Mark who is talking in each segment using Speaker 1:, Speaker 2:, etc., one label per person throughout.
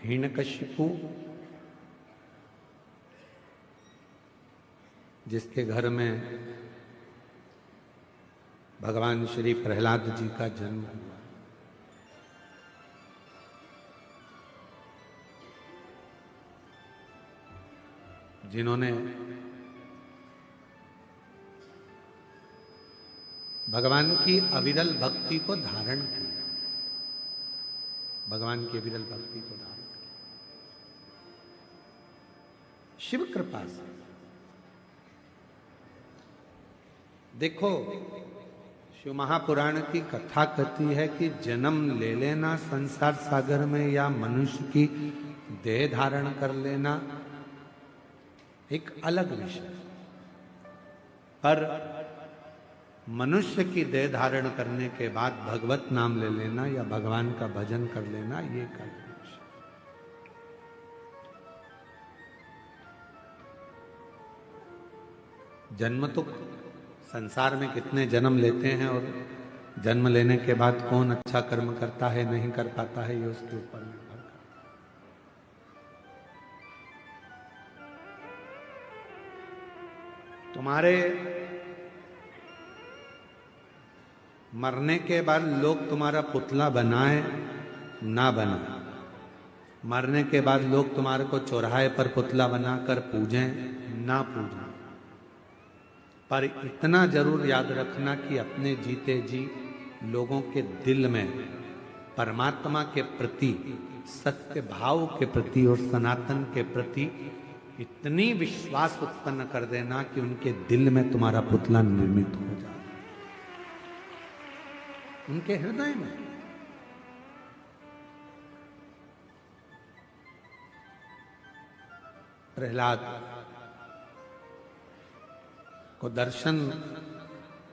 Speaker 1: हिरण्यकशिपु जिसके घर में भगवान श्री प्रहलाद जी का जन्म हुआ, जिन्होंने भगवान की अविरल भक्ति को धारण किया, भगवान की अविरल भक्ति को धारण किया शिव कृपा से। देखो, शिव महापुराण की कथा कहती है कि जन्म ले लेना संसार सागर में या मनुष्य की देह धारण कर लेना एक अलग विषय, पर मनुष्य की देह धारण करने के बाद भगवत नाम ले लेना या भगवान का भजन कर लेना ये एक अलग विषय। जन्म तो संसार में कितने जन्म लेते हैं और जन्म लेने के बाद कौन अच्छा कर्म करता है नहीं कर पाता है ये उसके ऊपर निर्भर करता है। तुम्हारे मरने के बाद लोग तुम्हारा पुतला बनाए ना बनाए, मरने के बाद लोग तुम्हारे को चौराहे पर पुतला बनाकर पूजें ना पूजें, पर इतना जरूर याद रखना कि अपने जीते जी लोगों के दिल में परमात्मा के प्रति, सत्य भाव के प्रति और सनातन के प्रति इतनी विश्वास उत्पन्न कर देना कि उनके दिल में तुम्हारा पुतला निर्मित हो जाए, उनके हृदय में। प्रहलाद को दर्शन,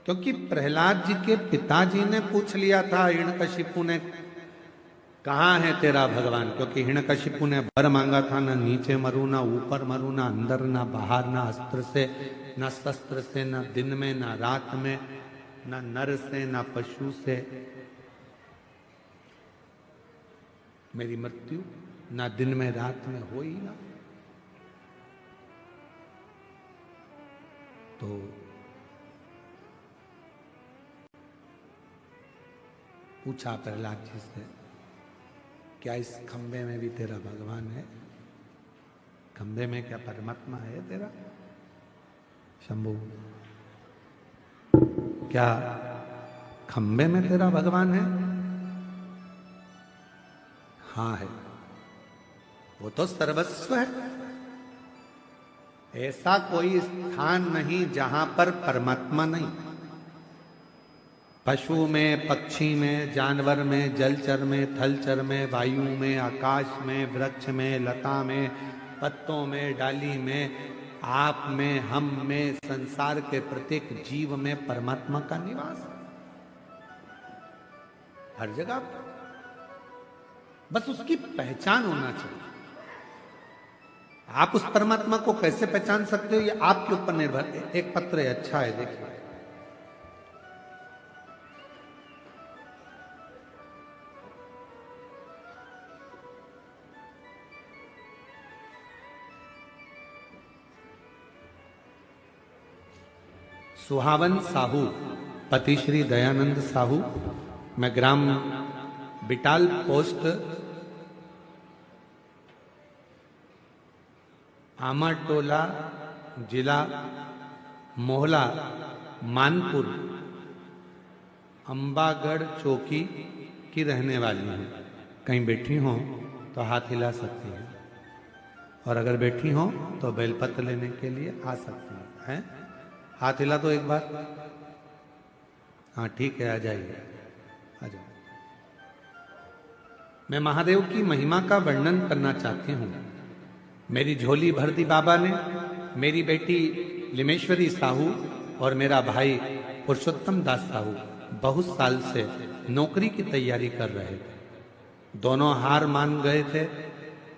Speaker 1: क्योंकि प्रहलाद जी के पिताजी ने पूछ लिया था हिरण्यकशिपु ने, कहाँ है तेरा भगवान, क्योंकि हिरण्यकशिपु ने वर मांगा था, ना नीचे मरू ना ऊपर मरू, ना अंदर ना बाहर, ना अस्त्र से ना शस्त्र से, ना दिन में ना रात में, ना नर से ना पशु से मेरी मृत्यु ना दिन में रात में हो ही ना। तो पूछा प्रहलाद जी से, क्या इस खंबे में भी तेरा भगवान है? खंबे में क्या परमात्मा है तेरा? शंभु, क्या खंबे में तेरा भगवान है? हाँ है, वो तो सर्वस्व है। ऐसा कोई स्थान नहीं जहां पर परमात्मा नहीं। पशु में, पक्षी में, जानवर में, जलचर में, थलचर में, वायु में, आकाश में, वृक्ष में, लता में, पत्तों में, डाली में, आप में, हम में, संसार के प्रत्येक जीव में परमात्मा का निवास है, हर जगह। बस उसकी पहचान होना चाहिए। आप उस परमात्मा को कैसे पहचान सकते हो ये आपके ऊपर निर्भर है। एक पत्र है, अच्छा है, देखिए। सुहावन साहू, पति श्री दयानंद साहू, मैं ग्राम बिटाल पोस्ट आमाटोला, जिला मोहला, मानपुर, अंबागढ़ चौकी की रहने वाली हूँ। कहीं बैठी हो तो हाथ हिला सकती है, और अगर बैठी हो तो बेलपत्र लेने के लिए आ सकती है। हाथ हिला तो एक बार। हाँ ठीक है, आ जाइए, आ जाओ। मैं महादेव की महिमा का वर्णन करना चाहती हूँ। मेरी झोली भर दी बाबा ने। मेरी बेटी लिमेश्वरी साहू और मेरा भाई पुरुषोत्तम दास साहू बहुत साल से नौकरी की तैयारी कर रहे थे। दोनों हार मान गए थे।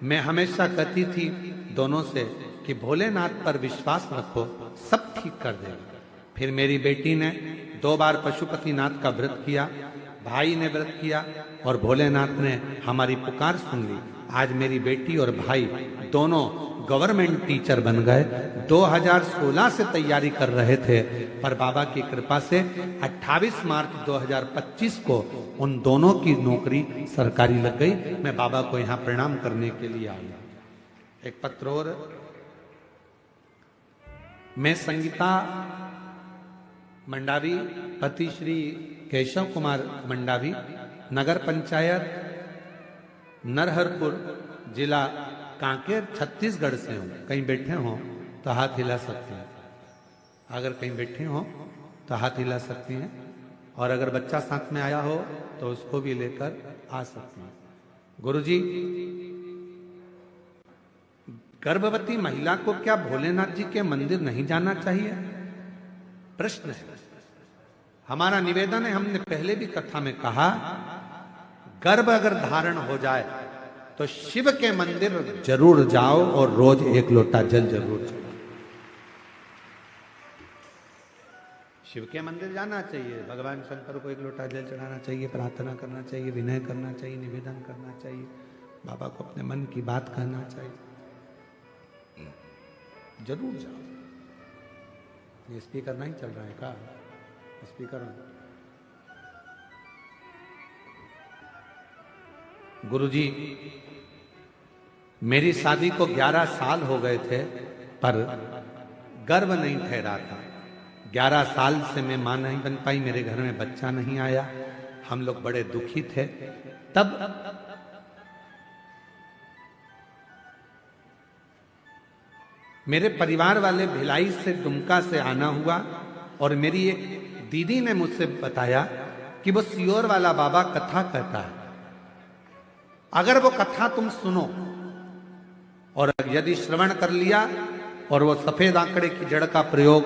Speaker 1: मैं हमेशा कहती थी दोनों से कि भोलेनाथ पर विश्वास रखो, सब ठीक कर देगा। फिर मेरी बेटी ने 2 बार पशुपतिनाथ का व्रत किया, भाई ने व्रत किया और भोलेनाथ ने हमारी पुकार सुन ली। आज मेरी बेटी और भाई दोनों गवर्नमेंट टीचर बन गए। 2016 से तैयारी कर रहे थे, पर बाबा की कृपा से 28 मार्च 2025 को उन दोनों की नौकरी सरकारी लग गई। मैं बाबा को यहाँ प्रणाम करने के लिए आया। एक पत्र और, मैं संगीता मंडावी, पति श्री केशव कुमार मंडावी, नगर पंचायत नरहरपुर, जिला कांकेर, छत्तीसगढ़ से हूं। कहीं बैठे हो तो हाथ हिला सकते हैं। अगर कहीं बैठे हो तो हाथ हिला सकती हैं, और अगर बच्चा साथ में आया हो तो उसको भी लेकर आ सकते हैं। गुरुजी, गर्भवती महिला को क्या भोलेनाथ जी के मंदिर नहीं जाना चाहिए? प्रश्न है। हमारा निवेदन है, हमने पहले भी कथा में कहा, गर्भ अगर धारण हो जाए तो शिव के मंदिर जरूर जाओ और रोज एक लोटा जल जरूर चढ़ाओ। शिव के मंदिर जाना चाहिए, भगवान शंकर को एक लोटा जल चढ़ाना चाहिए, प्रार्थना करना चाहिए, विनय करना चाहिए, निवेदन करना चाहिए, बाबा को अपने मन की बात कहना चाहिए। जरूर जाओ। ये स्पीकर नहीं चल रहा है का? स्पीकर। गुरुजी, मेरी शादी को 11 साल हो गए थे, पर गर्भ नहीं ठहरा था। 11 साल से मैं मां नहीं बन पाई, मेरे घर में बच्चा नहीं आया। हम लोग बड़े दुखी थे। तब मेरे परिवार वाले भिलाई से, दुमका से आना हुआ, और मेरी एक दीदी ने मुझसे बताया कि वो सियोर वाला बाबा कथा कहता है, अगर वो कथा तुम सुनो और यदि श्रवण कर लिया और वो सफेद आंकड़े की जड़ का प्रयोग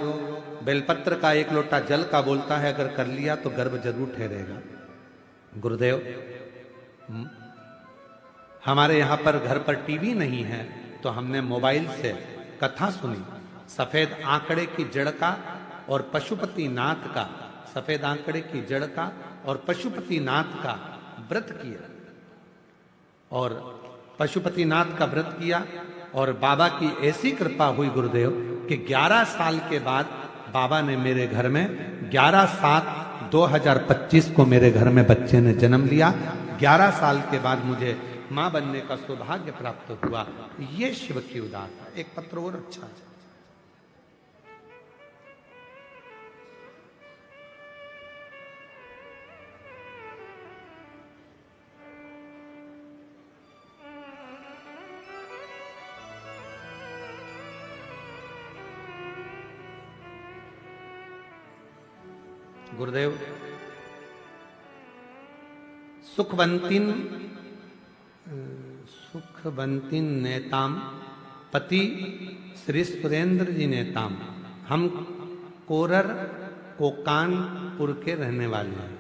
Speaker 1: बेलपत्र का 1 लोटा जल का बोलता है, अगर कर लिया तो गर्भ जरूर ठहरेगा। गुरुदेव, हमारे यहां पर घर पर टीवी नहीं है, तो हमने मोबाइल से कथा सुनी। सफेद आंकड़े की जड़ का और पशुपति नाथ का, सफेद आंकड़े की जड़ का और पशुपति नाथ का व्रत किया, और पशुपति नाथ का व्रत किया, और बाबा की ऐसी कृपा हुई गुरुदेव कि 11 साल के बाद बाबा ने मेरे घर में 11/7/2025 को मेरे घर में बच्चे ने जन्म लिया। 11 साल के बाद मुझे मां बनने का सौभाग्य प्राप्त हुआ। ये शिव की उदारता। एक पत्र और अच्छा है। गुरुदेव, सुखवंतीन नेताम, पति श्री सुरेंद्र जी नेताम। हम कोरर कोकानपुर के रहने वाले हैं।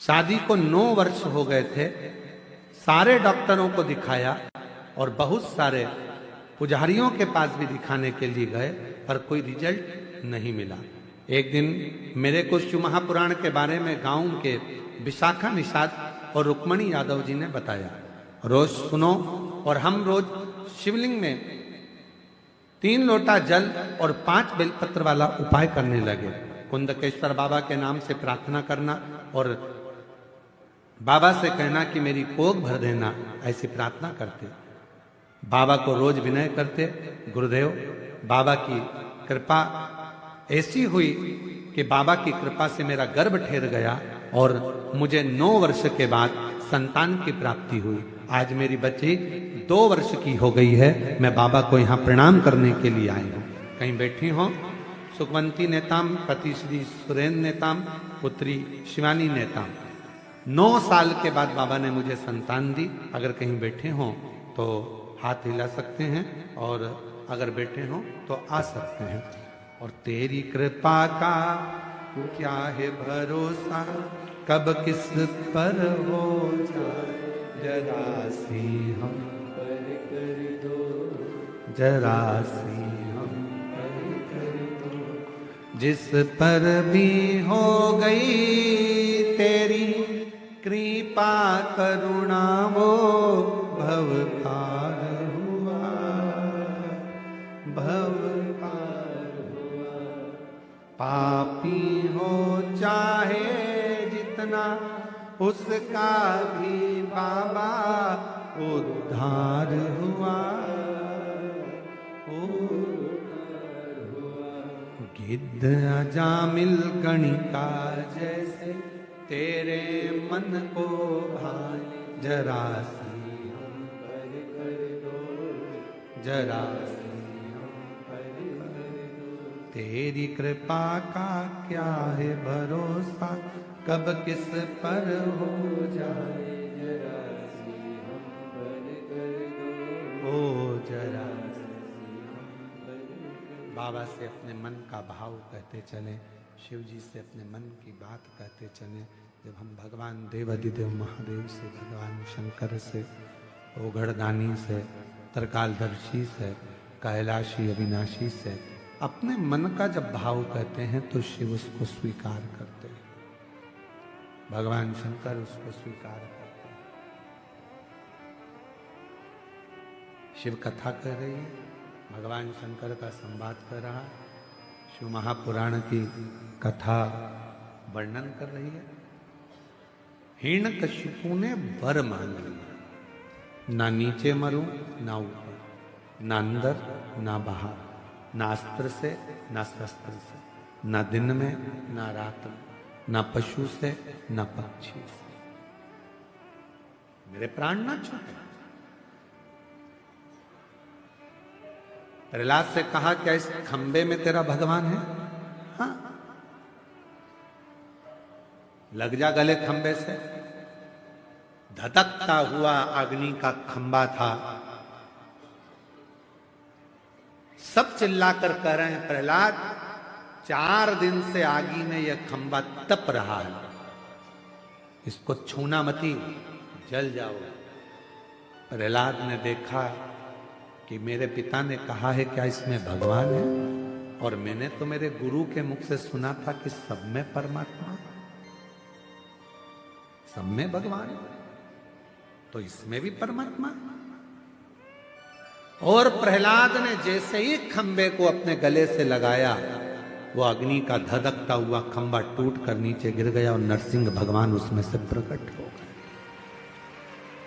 Speaker 1: शादी को 9 वर्ष हो गए थे। सारे डॉक्टरों को दिखाया और बहुत सारे पुजारियों के पास भी दिखाने के लिए गए, पर कोई रिजल्ट नहीं मिला। एक दिन मेरे को शिव महापुराण के बारे में गांव के विशाखा निषाद और रुक्मणी यादव जी ने बताया, रोज सुनो। और हम रोज शिवलिंग में 3 लोटा जल और 5 बेलपत्र वाला उपाय करने लगे। कुंदकेश्वर बाबा के नाम से प्रार्थना करना और बाबा से कहना कि मेरी कोख भर देना, ऐसी प्रार्थना करते। बाबा को रोज विनय करते। गुरुदेव, बाबा की कृपा ऐसी हुई कि बाबा की कृपा से मेरा गर्भ ठहर गया और मुझे 9 वर्ष के बाद संतान की प्राप्ति हुई। आज मेरी बच्ची 2 वर्ष की हो गई है। मैं बाबा को यहाँ प्रणाम करने के लिए आई हूँ। कहीं बैठी हो? सुखवंती नेताम, पति श्री सुरेंद्र नेताम, पुत्री शिवानी नेताम। 9 साल के बाद बाबा ने मुझे संतान दी। अगर कहीं बैठे हो तो हाथ हिला सकते हैं, और अगर बैठे हो तो आ सकते हैं। और तेरी कृपा का क्या है भरोसा, कब किस पर हो जाए, जरा सी हम पर कर दो, जरा सी हम पर कर दो। जिस पर भी हो गई तेरी कृपा करुणा, वो उसका भी बाबा उद्धार हुआ। गिद्ध अजामिल गणिका जैसे तेरे मन को भाए, जरा सी हम पर कर दो, जरा सी हम पर कर दो। तेरी कृपा का क्या है भरोसा, कब किस पर हो जाए, जरा सी हम पर कर दो, ओ जरा बाबा से अपने मन का भाव कहते चले, शिव जी से अपने मन की बात कहते चले। जब हम भगवान देवाधिदेव महादेव से, भगवान शंकर से, ओघड़दानी से, त्रिकालदर्शी से, कैलाशी अविनाशी से अपने मन का जब भाव कहते हैं तो शिव उसको स्वीकार करते हैं, भगवान शंकर उसको स्वीकार करते हैं। शिव कथा कह रही है, भगवान शंकर का संवाद कर रहा, शिव महापुराण की कथा वर्णन कर रही है। हिरण्यकशिपु ने वर मांग लिया, ना नीचे मरूं ना ऊपर, ना अंदर ना बाहर, ना अस्त्र से ना शस्त्र से, ना दिन में ना रात में, ना पशु से ना पक्षी से, मेरे प्राण ना छूटे। प्रहलाद से कहा क्या इस खंबे में तेरा भगवान है? हाँ, लग जा गले खंबे से। धधकता हुआ अग्नि का खंबा था। सब चिल्लाकर कह रहे हैं प्रहलाद 4 दिन से आगी में यह खंबा तप रहा है, इसको छूना मती, जल जाओ। प्रहलाद ने देखा कि मेरे पिता ने कहा है क्या इसमें भगवान है, और मैंने तो मेरे गुरु के मुख से सुना था कि सब में परमात्मा, सब में भगवान, तो इसमें भी परमात्मा। और प्रहलाद ने जैसे ही खंबे को अपने गले से लगाया, वो अग्नि का धधकता हुआ खंबा टूट कर नीचे गिर गया और नरसिंह भगवान उसमें से प्रकट हो गए।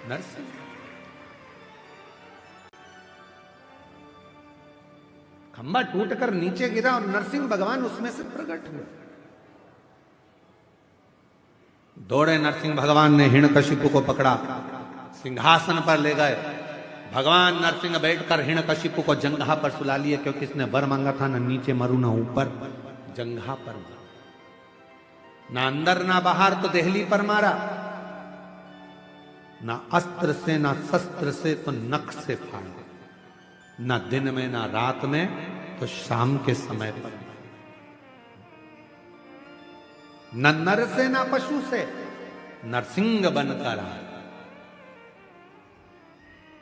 Speaker 1: नरसिंह खंबा टूटकर नीचे गिरा और नरसिंह भगवान उसमें से प्रकट हुए। दौड़े नरसिंह भगवान ने हिरण्यकशिपु को पकड़ा, सिंहासन पर ले गए। भगवान नरसिंह बैठकर हिरण्यकशिपु को जंघा पर सुला लिए, क्योंकि इसने वर मांगा था, न नीचे मरू न ऊपर, जंघा पर मारा, ना अंदर ना बाहर, तो देहली पर मारा, ना अस्त्र से ना शस्त्र से तो नख से फाड़ा, ना दिन में ना रात में तो शाम के समय पर, न नर से ना पशु से, नरसिंह बनकर आए।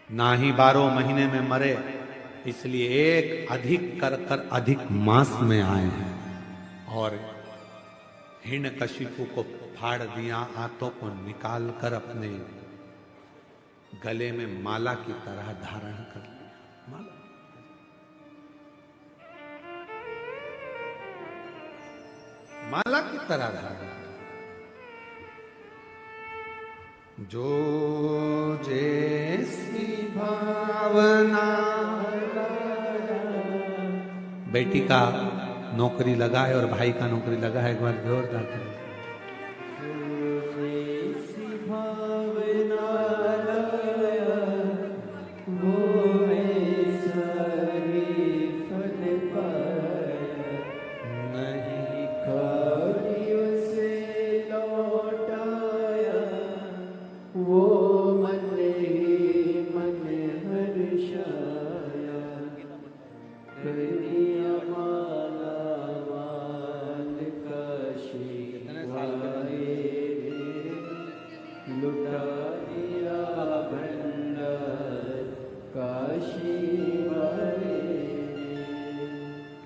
Speaker 1: ना ही 12 महीने में मरे, इसलिए एक अधिक कर कर अधिक मास में आए हैं और हिरण्यकशिपु को फाड़ दिया, हाथों को निकाल कर अपने गले में माला की तरह धारण कर लिया। माला माला की तरह धारण। जो जैसी भावना, बेटी का नौकरी लगा है और भाई का नौकरी लगा है, एक बार जोरदार करें।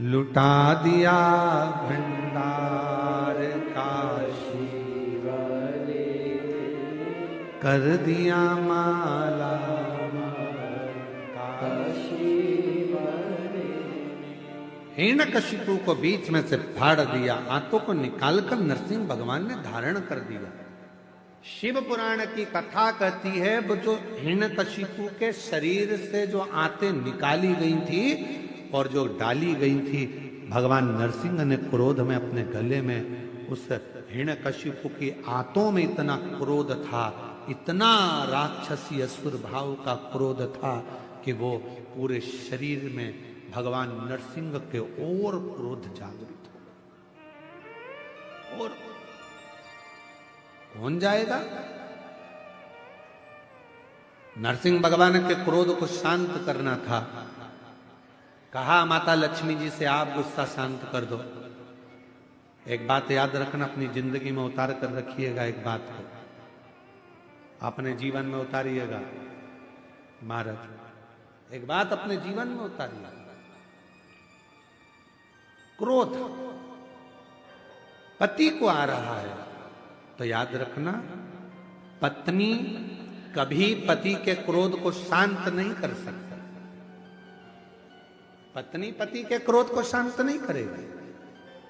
Speaker 1: लुटा दिया भंडार काशी वाले, कर दिया माला काशी वाले। हिरण्यकशिपु को बीच में से फाड़ दिया, हाथों को निकालकर नरसिंह भगवान ने धारण कर दिया। शिव पुराण की कथा कहती है वो जो हिरण्यकशिपु के शरीर से जो आंतें निकाली गई थी और जो डाली गई थी, भगवान नरसिंह ने क्रोध में अपने गले में उस हिरण्यकशिपु की आंतों में इतना क्रोध था, इतना राक्षसी असुर भाव का क्रोध था कि वो पूरे शरीर में भगवान नरसिंह के और क्रोध जागृत हो। और कौन जाएगा? नरसिंह भगवान के क्रोध को शांत करना था। कहा माता लक्ष्मी जी से आप गुस्सा शांत कर दो। एक बात याद रखना, अपनी जिंदगी में उतार कर रखिएगा, एक बात को अपने जीवन में उतारिएगा। महाराज एक बात अपने जीवन में उतारिएगा, क्रोध पति को आ रहा है तो याद रखना, पत्नी कभी पति के क्रोध को शांत नहीं कर सकती। पत्नी पति के क्रोध को शांत नहीं करेगी।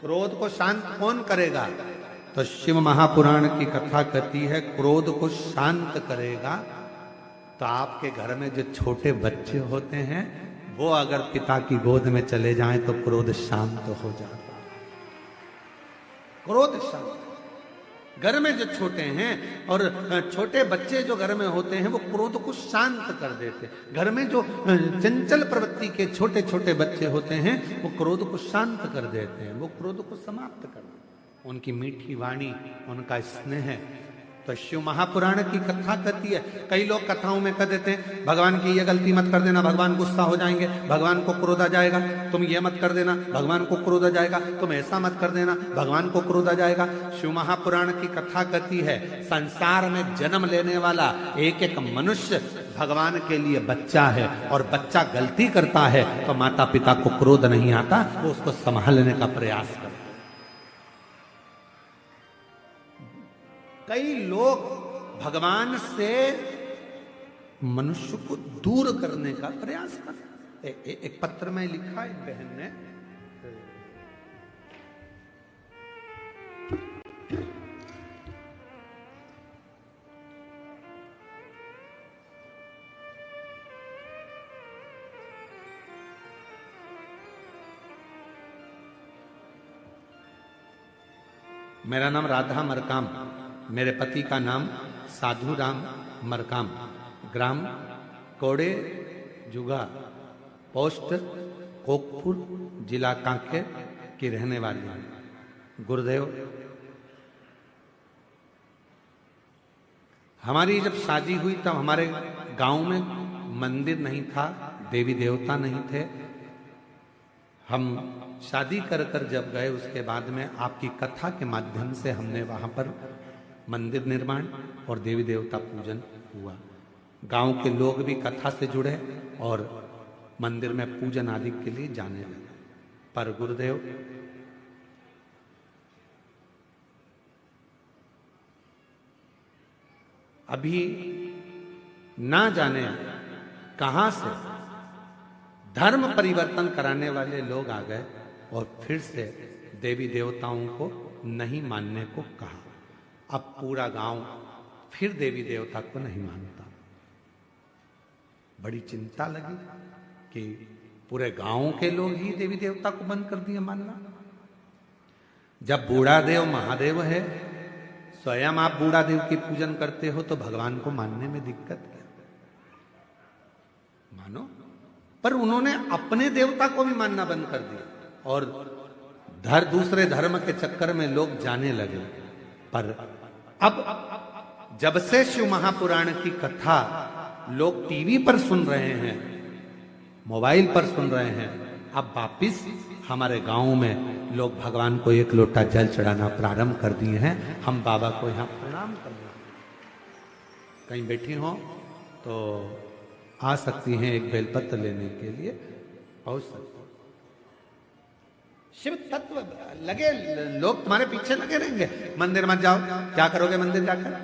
Speaker 1: क्रोध को शांत कौन करेगा? तो शिव महापुराण की कथा कहती है क्रोध को शांत करेगा। तो आपके घर में जो छोटे बच्चे होते हैं वो अगर पिता की गोद में चले जाएं तो क्रोध शांत हो जाता है। क्रोध शांत। घर में जो छोटे हैं और छोटे बच्चे जो घर में होते हैं वो क्रोध को शांत कर देते हैं। घर में जो चंचल प्रवृत्ति के छोटे छोटे बच्चे होते हैं वो क्रोध को शांत कर देते हैं, वो क्रोध को समाप्त कर देते हैं। उनकी मीठी वाणी, उनका स्नेह। तो शिव महापुराण की कथा कहती है। कई लोग कथाओं में कह देते हैं भगवान की ये गलती मत कर देना, भगवान गुस्सा हो जाएंगे, भगवान को क्रोध आ जाएगा, तुम ये मत कर देना, भगवान को क्रोध आ जाएगा, तुम ऐसा मत कर देना, भगवान को क्रोध आ जाएगा। शिव महापुराण की कथा कहती है संसार में जन्म लेने वाला एक एक मनुष्य भगवान के लिए बच्चा है, और बच्चा गलती करता है तो माता पिता को क्रोध नहीं आता, वो उसको संभालने का प्रयास करता है। कई लोग भगवान से मनुष्य को दूर करने का प्रयास करते। एक पत्र में लिखा एक बहन ने, मेरा नाम राधा मरकाम, मेरे पति का नाम साधु राम मरकाम, ग्राम कोड़े जुगा, पोस्ट कोकपुर, जिला कांकेर की रहने वाली हूं। गुरुदेव, हमारी जब शादी हुई तब हमारे गांव में मंदिर नहीं था, देवी देवता नहीं थे। हम शादी कर कर जब गए उसके बाद में आपकी कथा के माध्यम से हमने वहां पर मंदिर निर्माण और देवी देवता पूजन हुआ। गांव के लोग भी कथा से जुड़े और मंदिर में पूजन आदि के लिए जाने लगे। पर गुरुदेव, अभी ना जाने कहां से धर्म परिवर्तन कराने वाले लोग आ गए और फिर से देवी देवताओं को नहीं मानने को कहा। अब पूरा गांव फिर देवी देवता को नहीं मानता। बड़ी चिंता लगी कि पूरे गांव के लोग ही देवी देवता को बंद कर दिए मानना। जब बूढ़ा देव महादेव है, स्वयं आप बूढ़ा देव की पूजन करते हो तो भगवान को मानने में दिक्कत क्या? मानो। पर उन्होंने अपने देवता को भी मानना बंद कर दिया और दूसरे धर्म के चक्कर में लोग जाने लगे। पर अब जब से शिव महापुराण की कथा लोग टीवी पर सुन रहे हैं, मोबाइल पर सुन रहे हैं, अब वापिस हमारे गांव में लोग भगवान को एक लोटा जल चढ़ाना प्रारंभ कर दिए हैं। हम बाबा को यहाँ प्रणाम कर रहे हैं। कहीं बैठी हो तो आ सकती हैं, एक बेलपत्र लेने के लिए पहुंच सकते। शिव तत्व लगे, लोग तुम्हारे पीछे लगे रहेंगे। मंदिर मत जाओ, क्या करोगे मंदिर जाकर?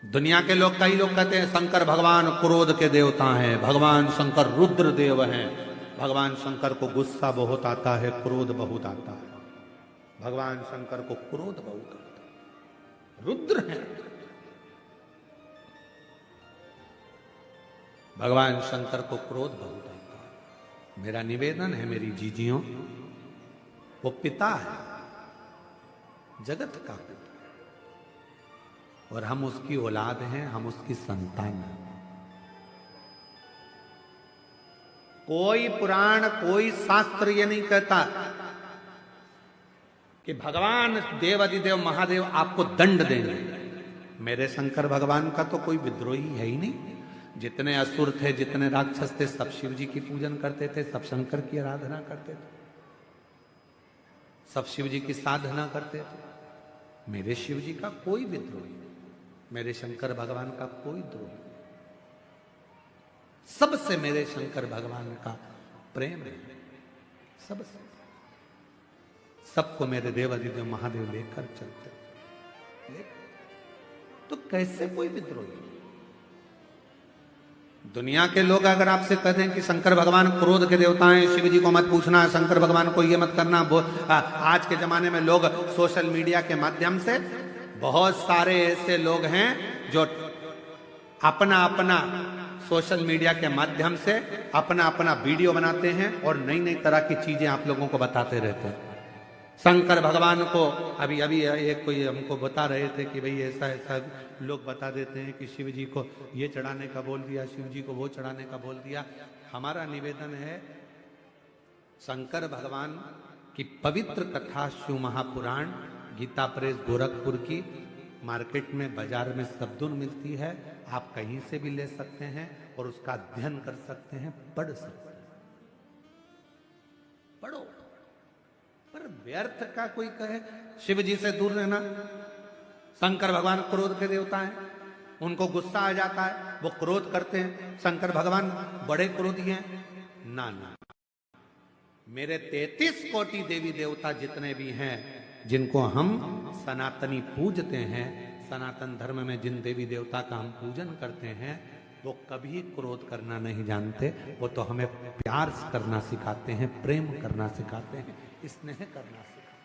Speaker 1: दुनिया के लोग, कई लोग कहते हैं शंकर भगवान क्रोध के देवता हैं, भगवान शंकर रुद्र देव हैं, भगवान शंकर को गुस्सा बहुत आता है, क्रोध बहुत आता है। भगवान शंकर को क्रोध बहुत होता है, रुद्र हैं। भगवान शंकर को क्रोध बहुत आता है। मेरा निवेदन है मेरी जीजियों, वो पिता है, जगत का पिता, और हम उसकी औलाद हैं, हम उसकी संतान हैं। कोई पुराण, कोई शास्त्र ये नहीं कहता कि भगवान देवाधिदेव महादेव आपको दंड देंगे। मेरे शंकर भगवान का तो कोई विद्रोही है ही नहीं। जितने असुर थे, जितने राक्षस थे, सब शिव जी की पूजन करते थे, सब शंकर की आराधना करते थे, सब शिव जी की साधना करते थे। मेरे शिव जी का कोई विद्रोही नहीं, मेरे शंकर भगवान का कोई द्रोही। सबसे मेरे शंकर भगवान का प्रेम है, सबसे। सबको मेरे देवाधिदेव महादेव लेकर चलते। तो कैसे कोई विद्रोही? दुनिया के लोग अगर आपसे कहते हैं कि शंकर भगवान क्रोध के देवता हैं, शिव जी को मत पूछना, शंकर भगवान को ये मत करना। आज के जमाने में लोग सोशल मीडिया के माध्यम से, बहुत सारे ऐसे लोग हैं जो अपना अपना सोशल मीडिया के माध्यम से अपना अपना वीडियो बनाते हैं और नई नई तरह की चीजें आप लोगों को बताते रहते हैं। शंकर भगवान को अभी एक कोई हमको बता रहे थे कि भाई ऐसा ऐसा लोग बता देते हैं कि शिव जी को ये चढ़ाने का बोल दिया, शिव जी को वो चढ़ाने का बोल दिया। हमारा निवेदन है, शंकर भगवान की पवित्र कथा शिव महापुराण गीता प्रेस गोरखपुर की मार्केट में, बाजार में सबदुन मिलती है। आप कहीं से भी ले सकते हैं और उसका अध्ययन कर सकते हैं, पढ़ सकते हैं। पढ़ो, पर व्यर्थ का कोई कहे शिव जी से दूर रहना, शंकर भगवान क्रोध के देवता हैं, उनको गुस्सा आ जाता है, वो क्रोध करते हैं, शंकर भगवान बड़े क्रोधी हैं। ना ना, मेरे 33 कोटि देवी देवता जितने भी हैं, जिनको हम सनातनी पूजते हैं, सनातन धर्म में जिन देवी देवता का हम पूजन करते हैं, वो कभी क्रोध करना नहीं जानते। वो तो हमें प्यार करना सिखाते हैं, प्रेम करना सिखाते हैं, स्नेह करना सिखाते हैं।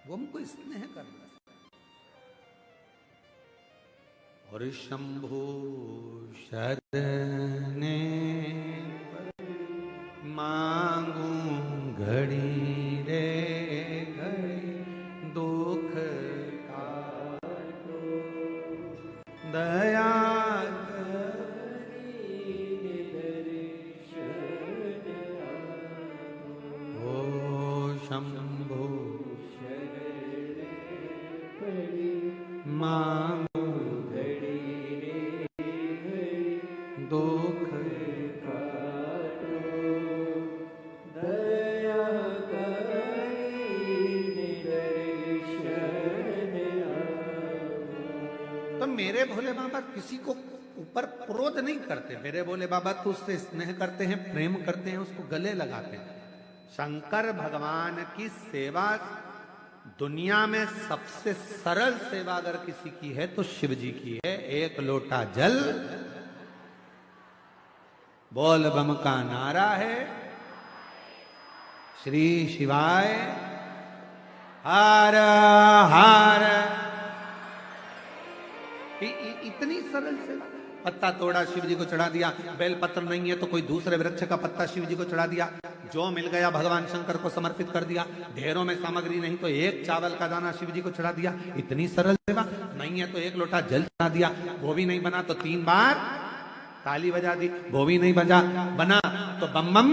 Speaker 1: वो हमको स्नेह करना सिखाते। और शंभु शरणे मांगू घड़ी रे घड़ी, दुख काटो दया करी दर्शन ओ शंभु शरणे पड़ी मांगू घड़ी रे घड़ी, दुख मेरे भोले बाबा किसी को ऊपर क्रोध नहीं करते। मेरे भोले बाबा तो उससे स्नेह करते हैं, प्रेम करते हैं, उसको गले लगाते हैं। शंकर भगवान की सेवा दुनिया में सबसे सरल सेवा अगर किसी की है तो शिव जी की है। एक लोटा जल, बोल बम का नारा है, श्री शिवाय हर हर। इतनी सरल सेवा। पत्ता तोड़ा, शिव जी को चढ़ा दिया। बेल पत्र नहीं है तो कोई दूसरे वृक्ष का पत्ता शिव जी को चढ़ा दिया। जो मिल गया भगवान शंकर को समर्पित कर दिया। ढेरों में सामग्री नहीं तो एक चावल का दाना शिव जी को चढ़ा दिया। इतनी सरल सेवा। नहीं है तो एक लोटा जल चढ़ा दिया। वो भी नहीं बना तो 3 बार ताली बजा दी। वो भी नहीं बना तो बम बम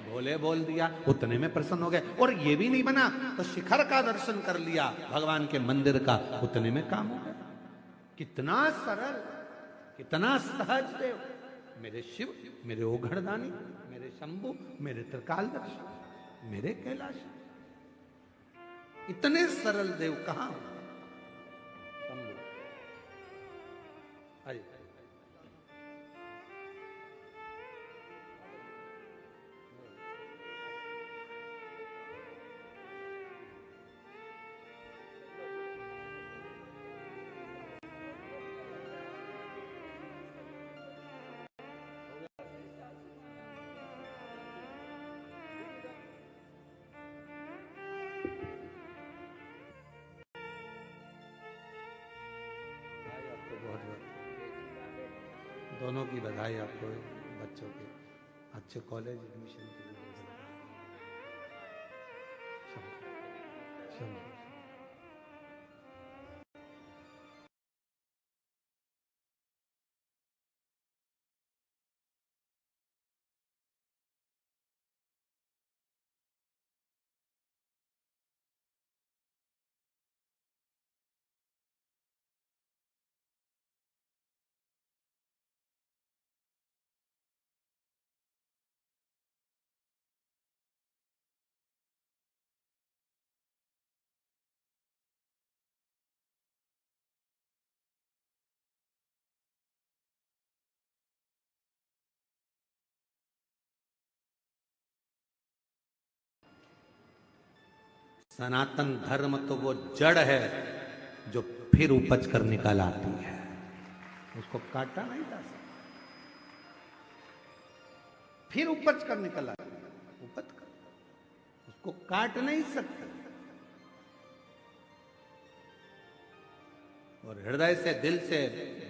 Speaker 1: भोले बोल दिया। उतने में प्रसन्न हो गए। और ये भी नहीं बना तो शिखर का दर्शन कर लिया भगवान के मंदिर का, उतने में काम हो गया। कितना सरल, कितना सहज देव मेरे शिव, मेरे ओघड़दानी, मेरे शंभु, मेरे त्रिकालदर्शी, मेरे कैलाश। इतने सरल देव कहां हो? शंभु आइए। दोनों की बधाई आपको, बच्चों के अच्छे कॉलेज एडमिशन के लिए। चलो। सनातन धर्म तो वो जड़ है जो फिर उपज कर निकल आती है, उसको काटा नहीं जा सकता, फिर उपज कर निकल आती है, उपज कर, उसको काट नहीं सकते। और हृदय से दिल से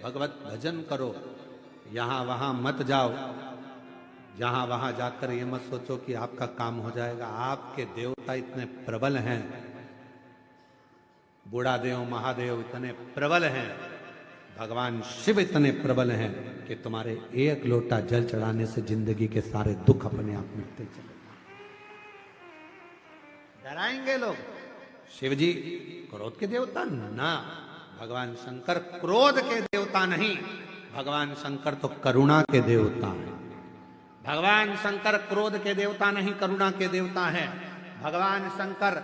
Speaker 1: भगवत भजन करो, यहां वहां मत जाओ, जहां वहां जाकर ये मत सोचो कि आपका काम हो जाएगा। आपके देवता इतने प्रबल हैं, बूढ़ा देव महादेव इतने प्रबल हैं, भगवान शिव इतने प्रबल हैं कि तुम्हारे एक लोटा जल चढ़ाने से जिंदगी के सारे दुख अपने आप मिटते चले। डराएंगे लोग, शिव जी क्रोध के देवता ना, भगवान शंकर क्रोध के देवता नहीं, भगवान शंकर तो करुणा के देवता हैं। भगवान शंकर क्रोध के देवता नहीं, करुणा के देवता हैं। भगवान शंकर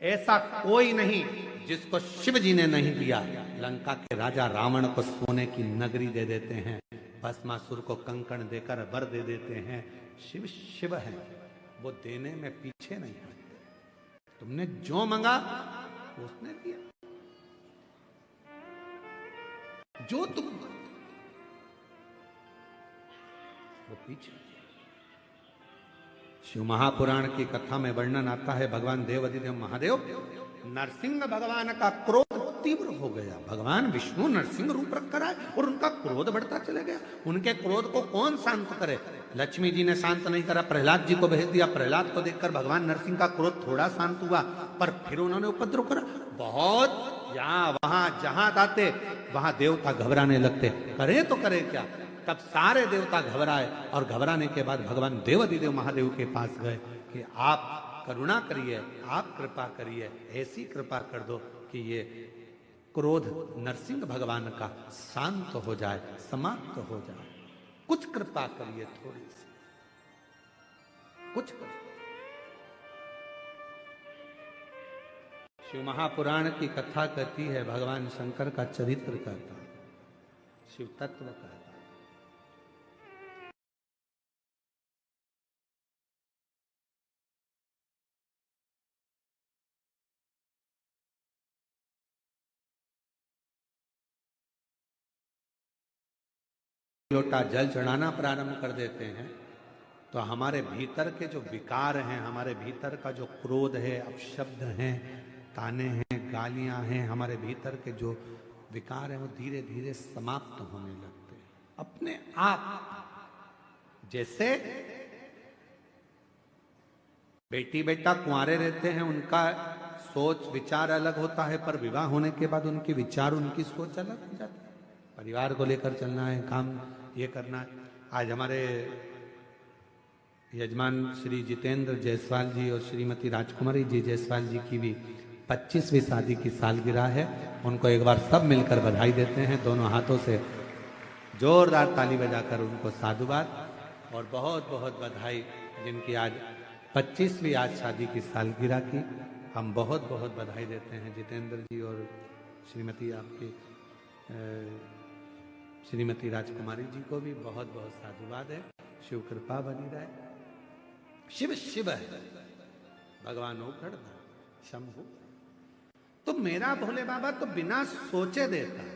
Speaker 1: ऐसा कोई नहीं जिसको शिव जी ने नहीं दिया। लंका के राजा रावण को सोने की नगरी दे देते हैं, भस्मासुर को कंकण देकर वर दे देते हैं। शिव शिव है, वो देने में पीछे नहीं हटते। तुमने जो मांगा उसने दिया, जो तुम वो पीछे। शिव महापुराण की कथा में वर्णन आता है, भगवान देवाधिदेव महादेव नरसिंह भगवान का क्रोध तीव्र हो गया। भगवान विष्णु नरसिंह रूप रखकर आए और उनका क्रोध बढ़ता चले गया। उनके क्रोध को कौन शांत करे? लक्ष्मी जी ने शांत नहीं करा, प्रहलाद जी को भेज दिया। प्रहलाद को देखकर भगवान नरसिंह का क्रोध थोड़ा शांत हुआ, पर फिर उन्होंने उपद्रव करा बहुत। यहाँ वहां जहां जाते वहां देवता घबराने लगते, करे तो करे क्या। तब सारे देवता घबराए और घबराने के बाद भगवान देवाधिदेव महादेव के पास गए कि आप करुणा करिए, आप कृपा करिए, ऐसी कृपा कर दो कि ये क्रोध नरसिंह भगवान का शांत हो जाए, समाप्त हो जाए। कुछ कृपा करिए, थोड़ी सी कुछ करिए। शिव महापुराण की कथा कहती है, भगवान शंकर का चरित्र कहता है, शिव तत्व कहता है। लोटा जल चढ़ाना प्रारंभ कर देते हैं तो हमारे भीतर के जो विकार हैं, हमारे भीतर का जो क्रोध है, अपशब्द हैं, ताने हैं, गालियां हैं, हमारे भीतर के जो विकार हैं वो धीरे धीरे समाप्त होने लगते हैं अपने आप। जैसे बेटी बेटा कुंवारे रहते हैं, उनका सोच विचार अलग होता है, पर विवाह होने के बाद उनके विचार, उनकी सोच अलग हो जाती है। परिवार को लेकर चलना है, काम ये करना है। आज हमारे यजमान श्री जितेंद्र जायसवाल जी और श्रीमती राजकुमारी जी जायसवाल जी की भी 25वीं शादी की सालगिरह है। उनको एक बार सब मिलकर बधाई देते हैं, दोनों हाथों से जोरदार ताली बजाकर उनको साधुवाद और बहुत बहुत बधाई। जिनकी आज 25वीं आज शादी की सालगिरह की, हम बहुत बहुत बधाई देते हैं जितेंद्र जी और श्रीमती आपकी श्रीमती राजकुमारी जी को भी बहुत बहुत साधुवाद है। शिव कृपा बनी रहे। शिव शिव है, भगवान ओखड़ शंभु। तो मेरा भोले बाबा तो बिना सोचे देता है।